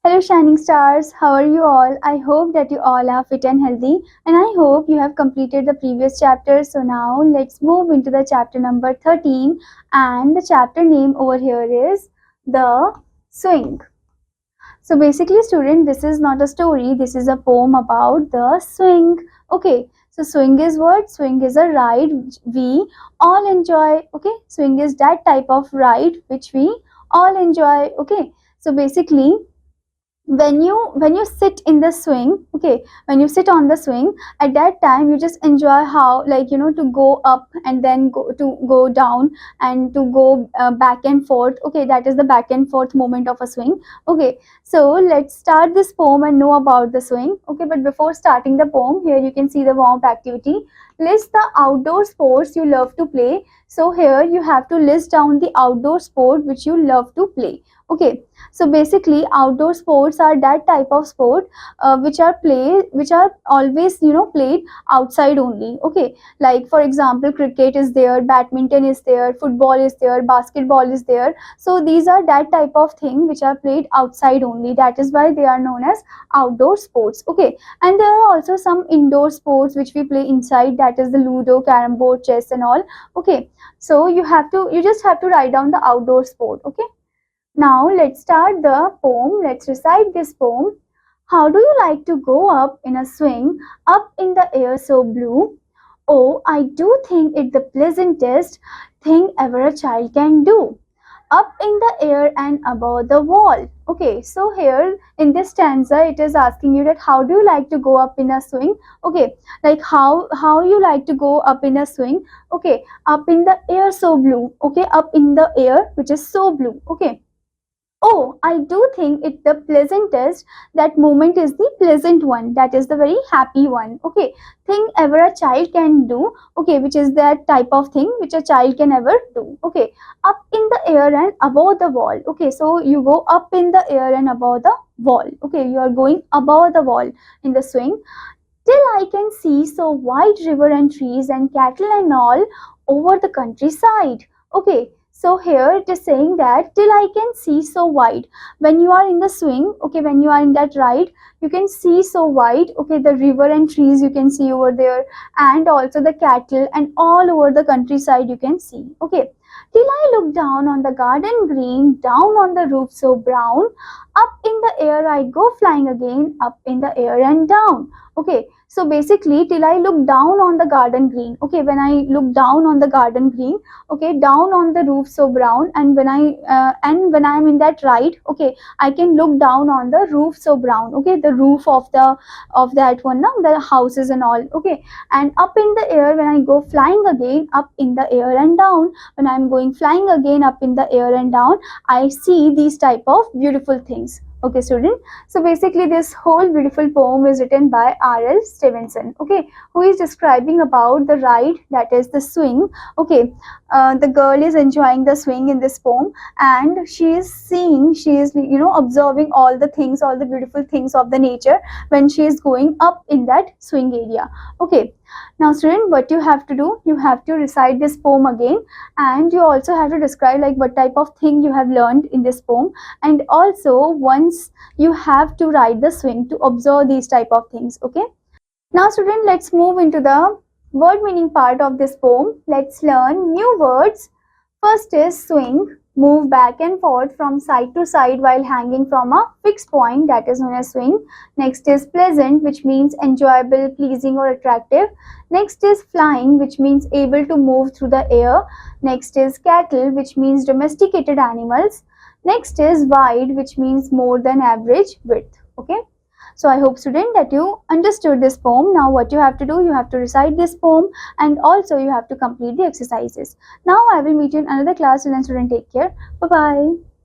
Hello shining stars, how are you all? I hope that you all are fit and healthy, and I hope you have completed the previous chapter. So now let's move into the chapter number 13, and the chapter name over here is The Swing. So basically student, this is not a story, this is a poem about the swing. Okay, so swing is what? Swing is a ride which we all enjoy. Okay, swing is that type of ride which we all enjoy. Okay, so basically when you sit in the swing, okay, when you sit on the swing, at that time you just enjoy how, like, to go up and then go down and to go back and forth. Okay, that is the back and forth movement of a swing. Okay, so let's start this poem and know about the swing. Okay, but before starting the poem, here you can see the warm-up activity. List the outdoor sports you love to play. So here you have to list down the outdoor sport which you love to play. Okay, so basically outdoor sports are that type of sport which are always played outside only. Okay, like for example cricket is there, badminton is there, football is there, basketball is there. So these are that type of thing which are played outside only. That is why they are known as outdoor sports. Okay, and there are also some indoor sports which we play inside, that is the ludo, carom board, chess and all. Okay, so you just have to write down the outdoor sport. Okay, now let's start the poem. Let's recite this poem. How do you like to go up in a swing, up in the air so blue? Oh, I do think it the pleasantest thing ever a child can do. Up in the air and above the wall. Okay, so here in this stanza it is asking you that how do you like to go up in a swing? Okay, like how you like to go up in a swing? Okay, up in the air so blue. Okay, up in the air which is so blue. Okay, oh, I do think it the pleasantest. That moment is the pleasant one. That is the very happy one. Okay, thing ever a child can do. Okay, which is that type of thing which a child can ever do. Okay, up in the air and above the wall. Okay, so you go up in the air and above the wall. Okay, you are going above the wall in the swing. Till I can see so wide river and trees and cattle and all over the countryside. Okay, so here it is saying that till I can see so wide. When you are in the swing, okay, when you are in that ride, you can see so wide. Okay, the river and trees you can see over there, and also the cattle, and all over the countryside you can see. Okay, till I look down on the garden green, down on the roof so brown, up in the air I go flying again, up in the air and down. Okay, so basically till I look down on the garden green. Okay, when I look down on the garden green, okay, down on the roof so brown, and when I'm in that ride, okay, I can look down on the roof so brown. Okay, the roof of that one, now the houses and all. Okay, and up in the air when I go flying again, up in the air and down. When I'm going flying again up in the air and down, I see these type of beautiful things. Okay student, so basically this whole beautiful poem is written by R.L. Stevenson, okay, who is describing about the ride, that is the swing. Okay, the girl is enjoying the swing in this poem, and she is observing all the things, all the beautiful things of the nature when she is going up in that swing area. Okay, now student, what you have to do, you have to recite this poem again, and you also have to describe like what type of thing you have learned in this poem, and also once you have to ride the swing to observe these type of things. Okay, now student, let's move into the word meaning part of this poem. Let's learn new words. First is swing, move back and forth from side to side while hanging from a fixed point, that is known as swing. Next is pleasant, which means enjoyable, pleasing or attractive. Next is flying, which means able to move through the air. Next is cattle, which means domesticated animals. Next is wide, which means more than average width. Okay, so I hope student that you understood this poem. Now what you have to do, you have to recite this poem, and also you have to complete the exercises. Now I will meet you in another class. Till then student, take care. Bye bye.